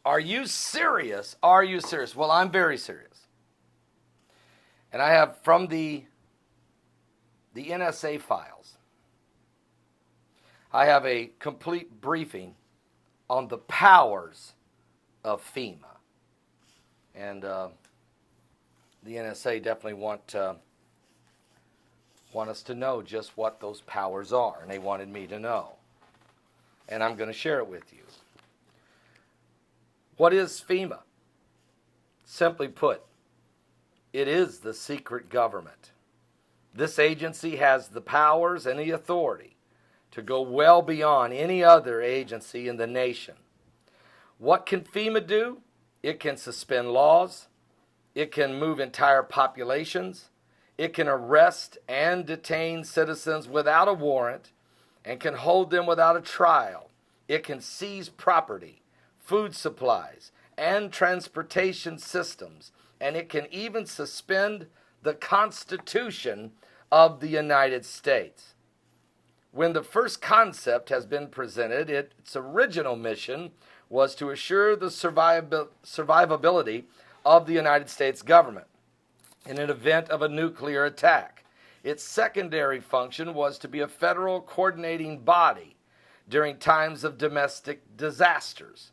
Are you serious? Are you serious? Well, I'm very serious. And I have from the NSA files, I have a complete briefing on the powers of FEMA. And the NSA definitely want us to know just what those powers are, and they wanted me to know. And I'm going to share it with you. What is FEMA? Simply put, it is the secret government. This agency has the powers and the authority to go well beyond any other agency in the nation. What can FEMA do? It can suspend laws. It can move entire populations. It can arrest and detain citizens without a warrant and can hold them without a trial. It can seize property, food supplies, and transportation systems, and it can even suspend the Constitution of the United States. When the first concept has been presented, its original mission was to assure the survivability of the United States government in an event of a nuclear attack. Its secondary function was to be a federal coordinating body during times of domestic disasters,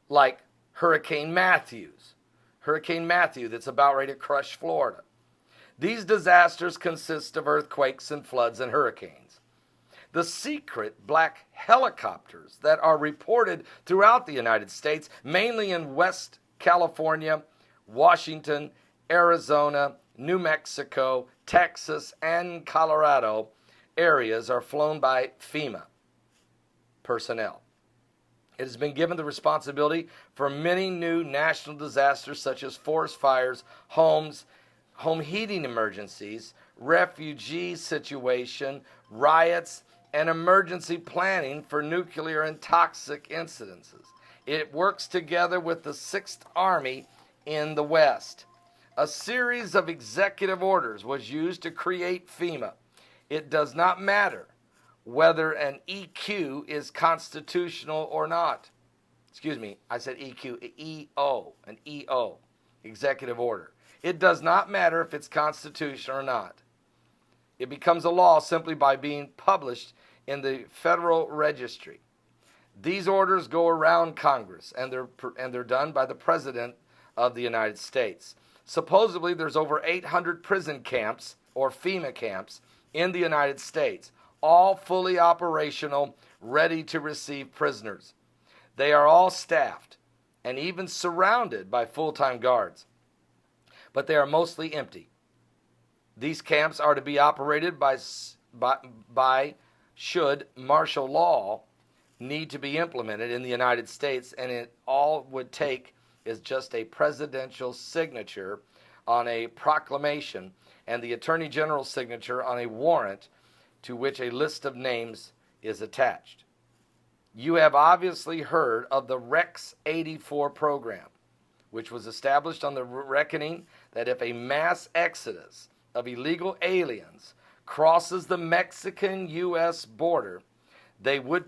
like Hurricane Matthew that's about ready to crush Florida. These disasters consist of earthquakes and floods and hurricanes. The secret black helicopters that are reported throughout the United States, mainly in West California, Washington, Arizona, New Mexico, Texas, and Colorado areas, are flown by FEMA personnel. It has been given the responsibility for many new national disasters such as forest fires, home heating emergencies, refugee situation, riots, and emergency planning for nuclear and toxic incidences. It works together with the 6th Army in the West. A series of executive orders was used to create FEMA. It does not matter whether an EQ is constitutional or not. Excuse me, I said EQ, EO, an EO, executive order. It does not matter if it's constitutional or not. It becomes a law simply by being published in the Federal Registry. These orders go around Congress, and they're done by the President of the United States. Supposedly, there's over 800 prison camps, or FEMA camps, in the United States, all fully operational, ready to receive prisoners. They are all staffed and even surrounded by full-time guards, but they are mostly empty. These camps are to be operated by should martial law need to be implemented in the United States, and it all would take is just a presidential signature on a proclamation and the Attorney General's signature on a warrant to which a list of names is attached. You have obviously heard of the Rex 84 program, which was established on the reckoning that if a mass exodus of illegal aliens crosses the Mexican-U.S. border, they would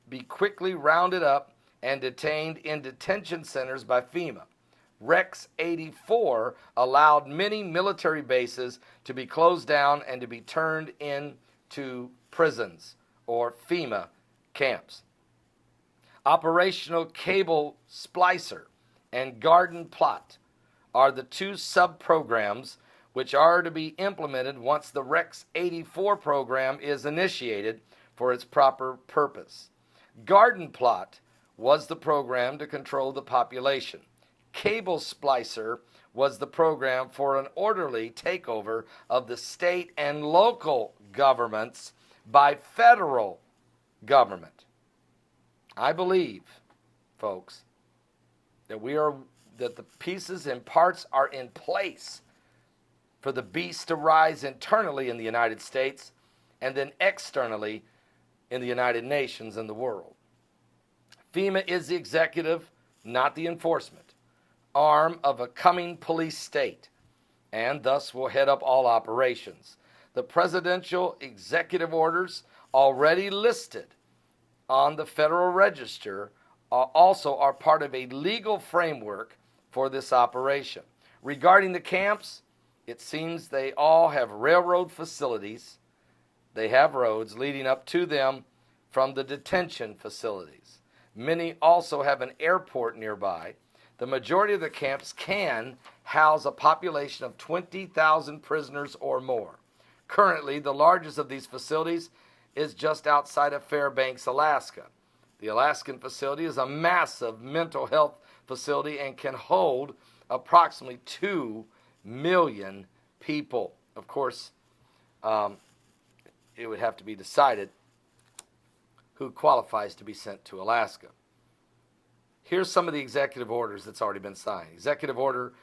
be quickly rounded up and detained in detention centers by FEMA. Rex 84 allowed many military bases to be closed down and to be turned into prisons or FEMA camps. Operational Cable Splicer and Garden Plot are the two sub-programs which are to be implemented once the Rex 84 program is initiated for its proper purpose. Garden Plot was the program to control the population. Cable Splicer was the program for an orderly takeover of the state and local governments by federal government. I believe, folks, that the pieces and parts are in place for the beast to rise internally in the United States and then externally in the United Nations and the world. FEMA is the executive, not the enforcement, arm of a coming police state, and thus will head up all operations. The presidential executive orders already listed on the Federal Register also are part of a legal framework for this operation. Regarding the camps, it seems they all have railroad facilities. They have roads leading up to them from the detention facilities. Many also have an airport nearby. The majority of the camps can house a population of 20,000 prisoners or more. Currently, the largest of these facilities is just outside of Fairbanks, Alaska. The Alaskan facility is a massive mental health facility and can hold approximately 2 million people. Of course, it would have to be decided who qualifies to be sent to Alaska. Here's some of the executive orders that's already been signed. Executive Order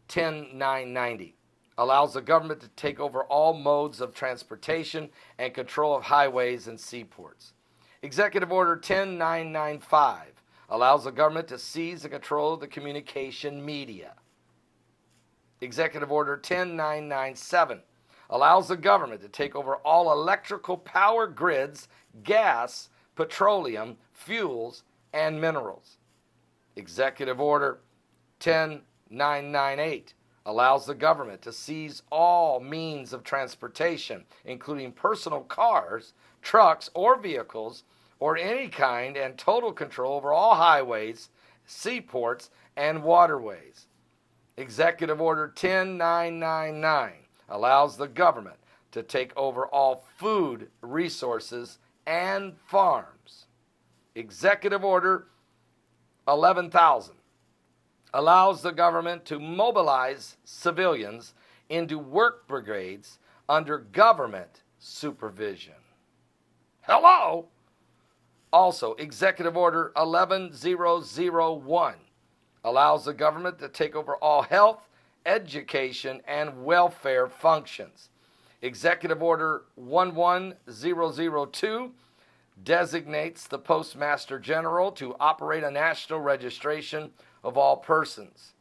10990 allows the government to take over all modes of transportation and control of highways and seaports. Executive Order 10995 allows the government to seize and control the communication media. Executive Order 10997 allows the government to take over all electrical power grids, gas, petroleum, fuels, and minerals. Executive Order 10998 allows the government to seize all means of transportation, including personal cars, trucks, or vehicles, or any kind, and total control over all highways, seaports, and waterways. Executive Order 10999 allows the government to take over all food resources and farms. Executive Order 11,000 allows the government to mobilize civilians into work brigades under government supervision. Hello! Also, Executive Order 11001 allows the government to take over all health, education, and welfare functions. Executive Order 11002 designates the Postmaster General to operate a national registration of all persons.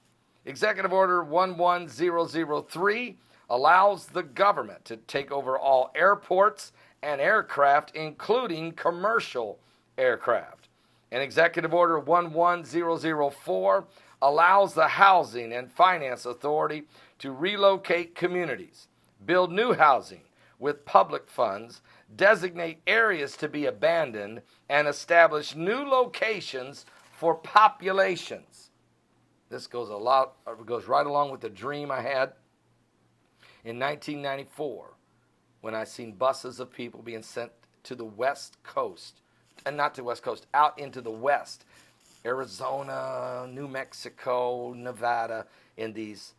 Executive Order 11003 allows the government to take over all airports and aircraft, including commercial aircraft. And Executive Order 11004 allows the Housing and Finance Authority to relocate communities, build new housing with public funds, designate areas to be abandoned, and establish new locations for populations. This goes right along with the dream I had in 1994 when I seen buses of people being sent to the West Coast, and not to the West Coast, out into the West, Arizona, New Mexico, Nevada, in these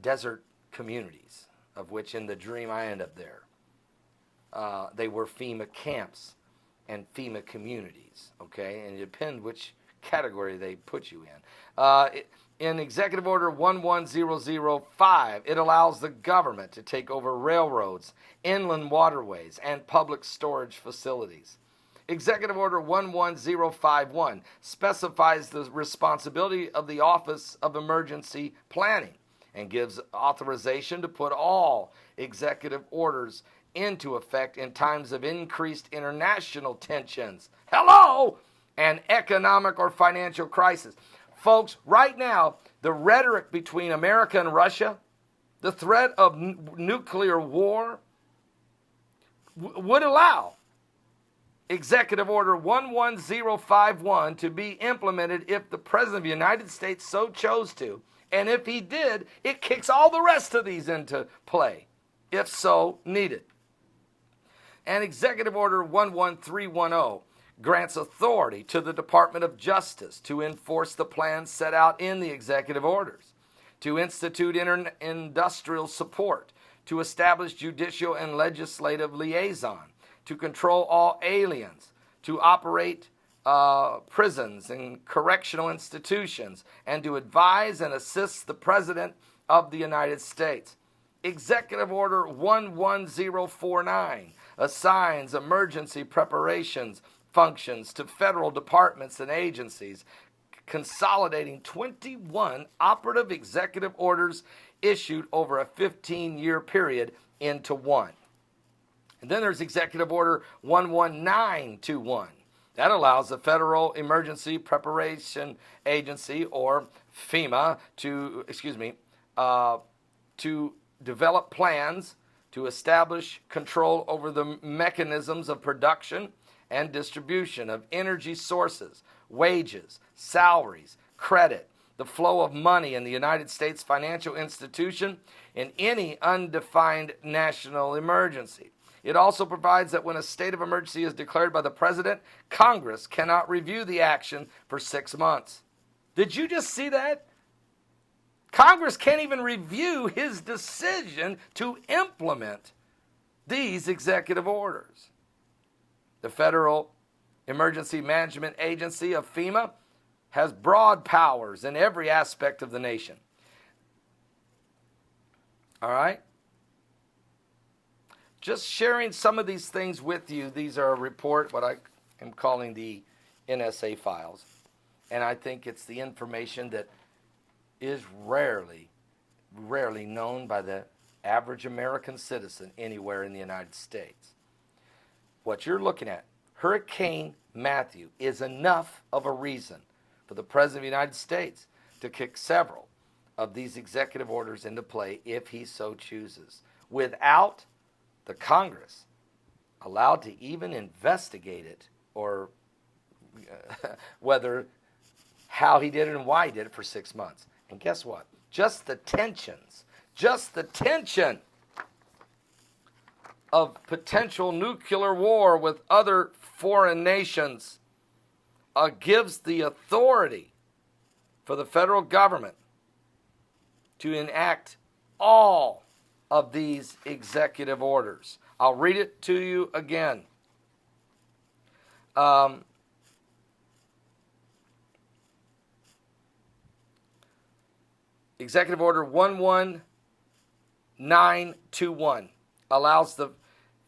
desert communities, of which in the dream I end up there. They were FEMA camps and FEMA communities, okay? And it depends which category they put you in. In Executive Order 11005, it allows the government to take over railroads, inland waterways, and public storage facilities. Executive Order 11051 specifies the responsibility of the Office of Emergency Planning and gives authorization to put all executive orders into effect in times of increased international tensions. Hello! And economic or financial crisis. Folks, right now, the rhetoric between America and Russia, the threat of nuclear war, would allow Executive Order 11051 to be implemented if the President of the United States so chose to. And if he did, it kicks all the rest of these into play, if so needed. And Executive Order 11310 grants authority to the Department of Justice to enforce the plans set out in the executive orders, to institute industrial support, to establish judicial and legislative liaison, to control all aliens, to operate prisons and correctional institutions, and to advise and assist the President of the United States. Executive Order 11049 assigns emergency preparations functions to federal departments and agencies, consolidating 21 operative executive orders issued over a 15-year period into one. And then there's Executive Order 11921 That allows the Federal Emergency Preparation Agency, or FEMA, to develop plans to establish control over the mechanisms of production and distribution of energy sources, wages, salaries, credit, the flow of money in the United States financial institution in any undefined national emergency. It also provides that when a state of emergency is declared by the President, Congress cannot review the action for 6 months. Did you just see that? Congress can't even review his decision to implement these executive orders. The Federal Emergency Management Agency of FEMA has broad powers in every aspect of the nation. All right? Just sharing some of these things with you. These are a report, what I am calling the NSA files. And I think it's the information that is rarely known by the average American citizen anywhere in the United States. What you're looking at, Hurricane Matthew, is enough of a reason for the President of the United States to kick several of these executive orders into play if he so chooses, without the Congress allowed to even investigate it, or how he did it and why he did it for 6 months. And guess what? Just the tension of potential nuclear war with other foreign nations gives the authority for the federal government to enact all of these executive orders. I'll read it to you again. Executive Order 11921 allows the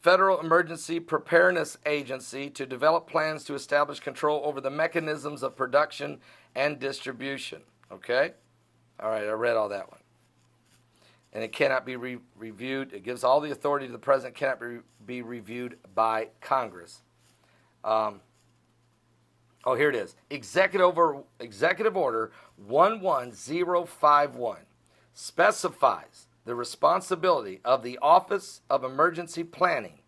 Federal Emergency Preparedness Agency to develop plans to establish control over the mechanisms of production and distribution. Okay? All right, I read all that one. And it cannot be reviewed. It gives all the authority to the President, cannot be reviewed by Congress. Here it is. Executive Order 11051 specifies the responsibility of the Office of Emergency Planning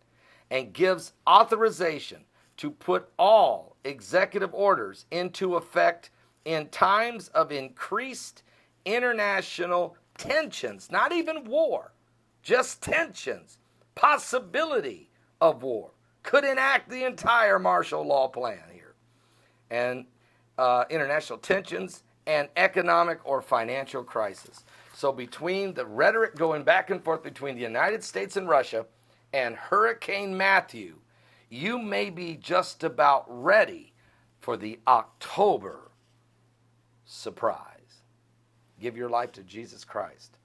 and gives authorization to put all executive orders into effect in times of increased international tensions, not even war, just tensions, possibility of war. Could enact the entire martial law plan here. And international tensions and economic or financial crisis. So between the rhetoric going back and forth between the United States and Russia and Hurricane Matthew, you may be just about ready for the October surprise. Give your life to Jesus Christ.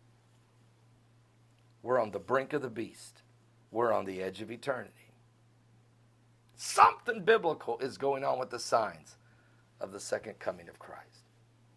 We're on the brink of the beast. We're on the edge of eternity. Something biblical is going on with the signs of the second coming of Christ.